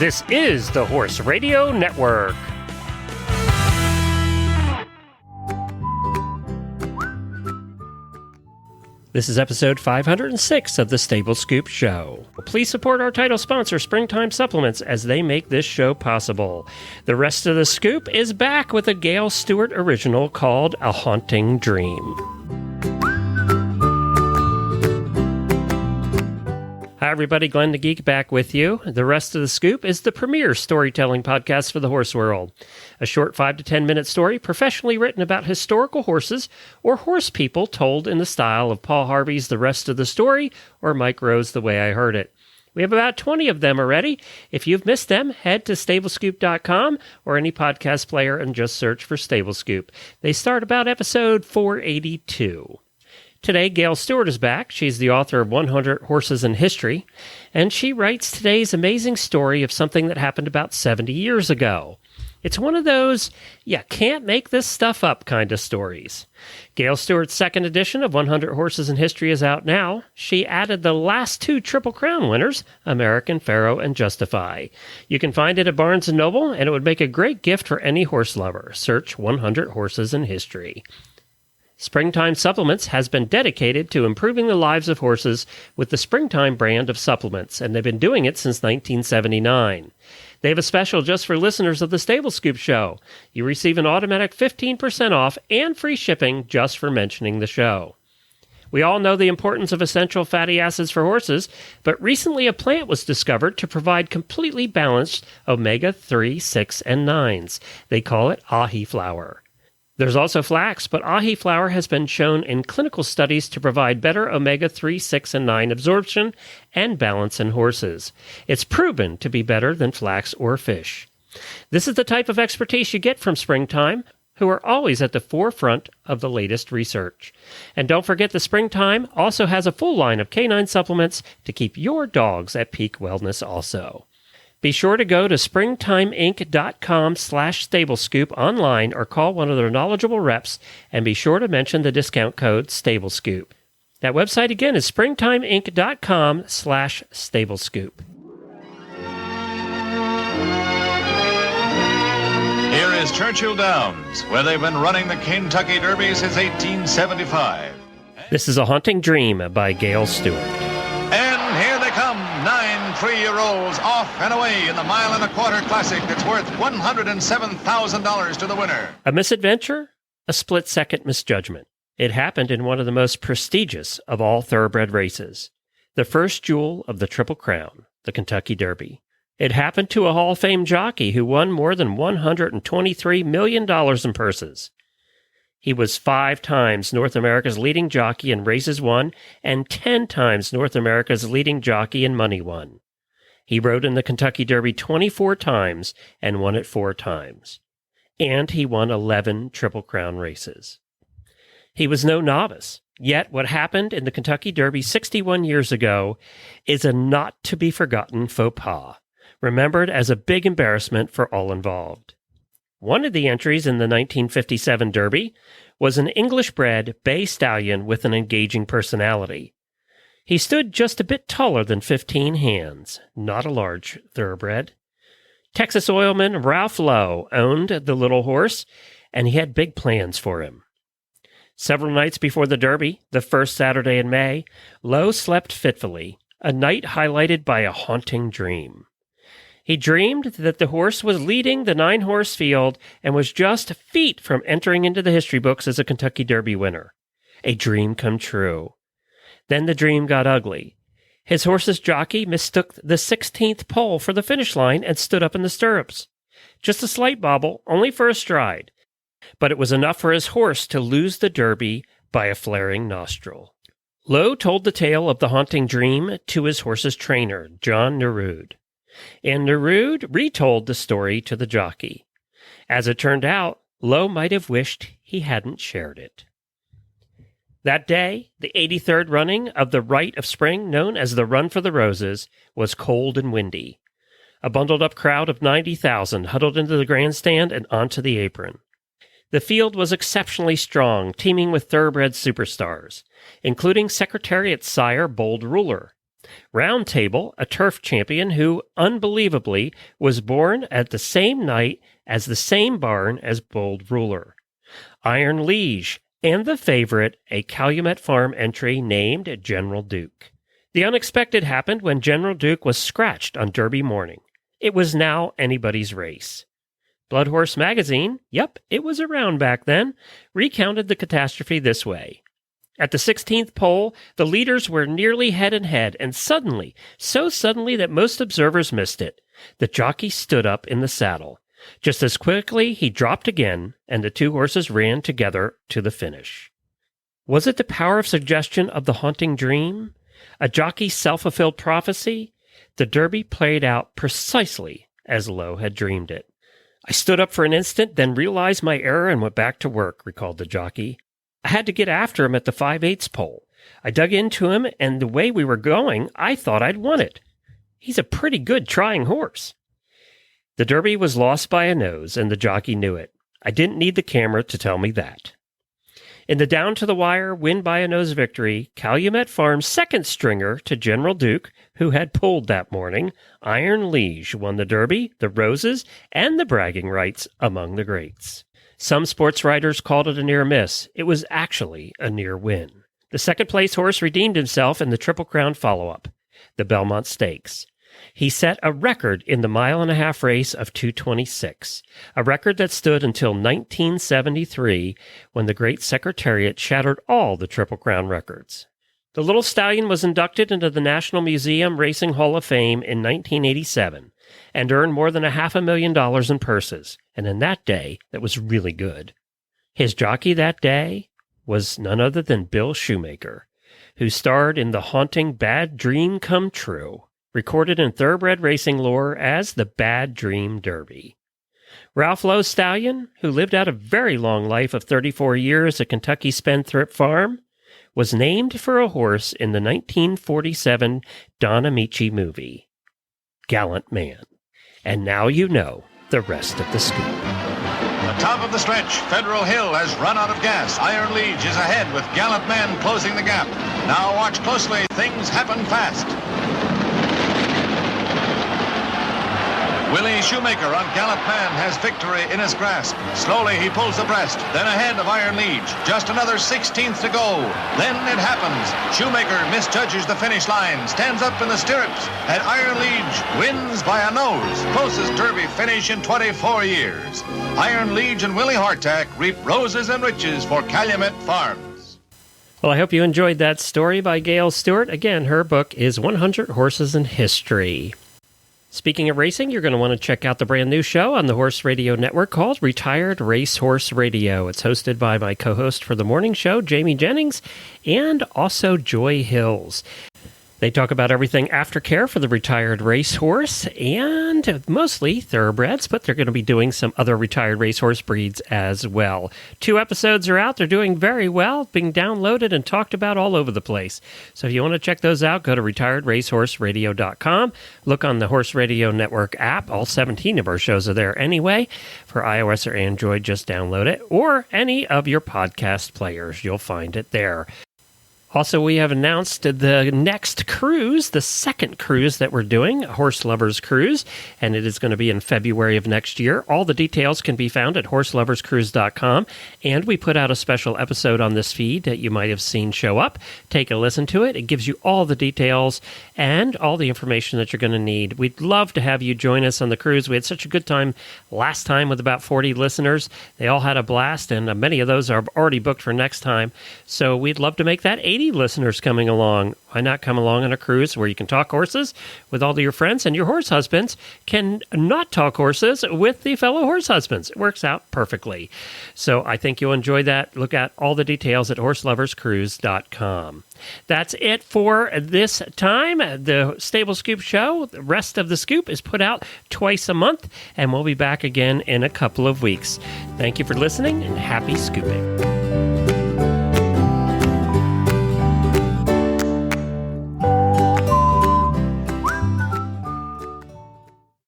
This is the Horse Radio Network. This is episode 506 of the Stable Scoop Show. Please support our title sponsor, Springtime Supplements, as they make this show possible. The rest of the scoop is back with a Gayle Stewart original called A Haunting Dream. Hi everybody, Glenn the Geek back with you. The rest of the scoop is the premier storytelling podcast for the horse world. A short 5 to 10 minute story professionally written about historical horses or horse people told in the style of Paul Harvey's The Rest of the Story or Mike Rowe's The Way I Heard It. We have about 20 of them already. If you've missed them, head to stablescoop.com or any podcast player and just search for Stable Scoop. They start about episode 482. Today, Gayle Stewart is back. She's the author of 100 Horses in History, and she writes today's amazing story of something that happened about 70 years ago. It's one of those, you can't make this stuff up kind of stories. Gayle Stewart's second edition of 100 Horses in History is out now. She added the last two Triple Crown winners, American Pharoah and Justify. You can find it at Barnes & Noble, and it would make a great gift for any horse lover. Search 100 Horses in History. Springtime Supplements has been dedicated to improving the lives of horses with the Springtime brand of supplements, and they've been doing it since 1979. They have a special just for listeners of the Stable Scoop Show. You receive an automatic 15% off and free shipping just for mentioning the show. We all know the importance of essential fatty acids for horses, but recently a plant was discovered to provide completely balanced omega-3, 6, and 9s. They call it ahi flower. There's also flax, but ahi flower has been shown in clinical studies to provide better omega-3, 6, and 9 absorption and balance in horses. It's proven to be better than flax or fish. This is the type of expertise you get from Springtime, who are always at the forefront of the latest research. And don't forget the Springtime also has a full line of canine supplements to keep your dogs at peak wellness also. Be sure to go to springtimeinc.com/stablescoop online or call one of their knowledgeable reps, and be sure to mention the discount code StableScoop. That website again is springtimeinc.com/stablescoop. Here is Churchill Downs, where they've been running the Kentucky Derby since 1875. This is A Haunting Dream by Gayle Stewart. And here they come, 9 3-year-olds off and away in the Mile and a Quarter Classic that's worth $107,000 to the winner. A misadventure, a split-second misjudgment. It happened in one of the most prestigious of all thoroughbred races, the first jewel of the Triple Crown, the Kentucky Derby. It happened to a Hall of Fame jockey who won more than $123 million in purses. He was 5 times North America's leading jockey in races won and 10 times North America's leading jockey in money won. He rode in the Kentucky Derby 24 times and won it 4 times. And he won 11 Triple Crown races. He was no novice, yet what happened in the Kentucky Derby 61 years ago is a not-to-be-forgotten faux pas, remembered as a big embarrassment for all involved. One of the entries in the 1957 Derby was an English-bred bay stallion with an engaging personality. He stood just a bit taller than 15 hands, not a large thoroughbred. Texas oilman Ralph Lowe owned the little horse, and he had big plans for him. Several nights before the Derby, the first Saturday in May, Lowe slept fitfully, a night highlighted by a haunting dream. He dreamed that the horse was leading the 9-horse field and was just feet from entering into the history books as a Kentucky Derby winner. A dream come true. Then the dream got ugly. His horse's jockey mistook the 16th pole for the finish line and stood up in the stirrups. Just a slight bobble, only for a stride. But it was enough for his horse to lose the Derby by a flaring nostril. Lowe told the tale of the haunting dream to his horse's trainer, John Nerude. And Nerude retold the story to the jockey. As it turned out, Lowe might have wished he hadn't shared it. That day, the 83rd running of the Rite of Spring, known as the Run for the Roses, was cold and windy. A bundled-up crowd of 90,000 huddled into the grandstand and onto the apron. The field was exceptionally strong, teeming with thoroughbred superstars, including Secretariat's sire Bold Ruler. Round Table, a turf champion who, unbelievably, was born at the same night as the same barn as Bold Ruler. Iron Liege, and the favorite, a Calumet Farm entry named General Duke. The unexpected happened when General Duke was scratched on Derby morning. It was now anybody's race. Blood Horse magazine, yep, it was around back then, recounted the catastrophe this way. At the 16th pole, the leaders were nearly head and head, and suddenly, so suddenly that most observers missed it, the jockey stood up in the saddle. Just as quickly, he dropped again, and the two horses ran together to the finish. Was it the power of suggestion of the haunting dream? A jockey's self-fulfilled prophecy? The Derby played out precisely as Lowe had dreamed it. I stood up for an instant, then realized my error and went back to work, recalled the jockey. I had to get after him at the 5/8 pole. I dug into him, and the way we were going, I thought I'd won it. He's a pretty good trying horse. The Derby was lost by a nose, and the jockey knew it. I didn't need the camera to tell me that. In the down-to-the-wire, win-by-a-nose victory, Calumet Farm's second stringer to General Duke, who had pulled that morning, Iron Liege won the Derby, the Roses, and the bragging rights among the greats. Some sports writers called it a near miss. It was actually a near win. The second-place horse redeemed himself in the Triple Crown follow-up, the Belmont Stakes. He set a record in the mile-and-a-half race of 2:26, a record that stood until 1973, when the Great Secretariat shattered all the Triple Crown records. The little stallion was inducted into the National Museum Racing Hall of Fame in 1987 and earned more than $500,000 in purses, and in that day, that was really good. His jockey that day was none other than Bill Shoemaker, who starred in the haunting Bad Dream Come True, recorded in thoroughbred racing lore as the Bad Dream Derby. Ralph Lowe's stallion, who lived out a very long life of 34 years at Kentucky Spendthrift Farm, was named for a horse in the 1947 Don Amici movie, Gallant Man. And now you know the rest of the scoop. The top of the stretch, Federal Hill has run out of gas. Iron Liege is ahead with Gallant Man closing the gap. Now watch closely. Things happen fast. Willie Shoemaker on Gallant Man has victory in his grasp. Slowly he pulls abreast, then ahead of Iron Liege. Just another 16th to go. Then it happens. Shoemaker misjudges the finish line, stands up in the stirrups, and Iron Liege wins by a nose. Closest Derby finish in 24 years. Iron Liege and Willie Hartack reap roses and riches for Calumet Farms. Well, I hope you enjoyed that story by Gayle Stewart. Again, her book is 100 Horses in History. Speaking of racing, you're going to want to check out the brand new show on the Horse Radio Network called Retired Racehorse Radio. It's hosted by my co-host for the morning show, Jamie Jennings, and also Joy Hills. They talk about everything aftercare for the retired racehorse and mostly thoroughbreds, but they're going to be doing some other retired racehorse breeds as well. 2 episodes are out. They're doing very well, being downloaded and talked about all over the place. So if you want to check those out, go to retiredracehorseradio.com. Look on the Horse Radio Network app. All 17 of our shows are there anyway. For iOS or Android, just download it. Or any of your podcast players. You'll find it there. Also, we have announced the next cruise, the second cruise that we're doing, Horse Lovers Cruise, and it is going to be in February of next year. All the details can be found at horseloverscruise.com, and we put out a special episode on this feed that you might have seen show up. Take a listen to it. It gives you all the details and all the information that you're going to need. We'd love to have you join us on the cruise. We had such a good time last time with about 40 listeners. They all had a blast, and many of those are already booked for next time. So we'd love to make that 80 listeners coming along. Why not come along on a cruise where you can talk horses with all of your friends, and your horse husbands can not talk horses with the fellow horse husbands. It works out perfectly. So I think you'll enjoy that. Look at all the details at horseloverscruise.com. That's it for this time. The Stable Scoop Show, the rest of the scoop, is put out twice a month, and we'll be back again in a couple of weeks. Thank you for listening, and happy scooping.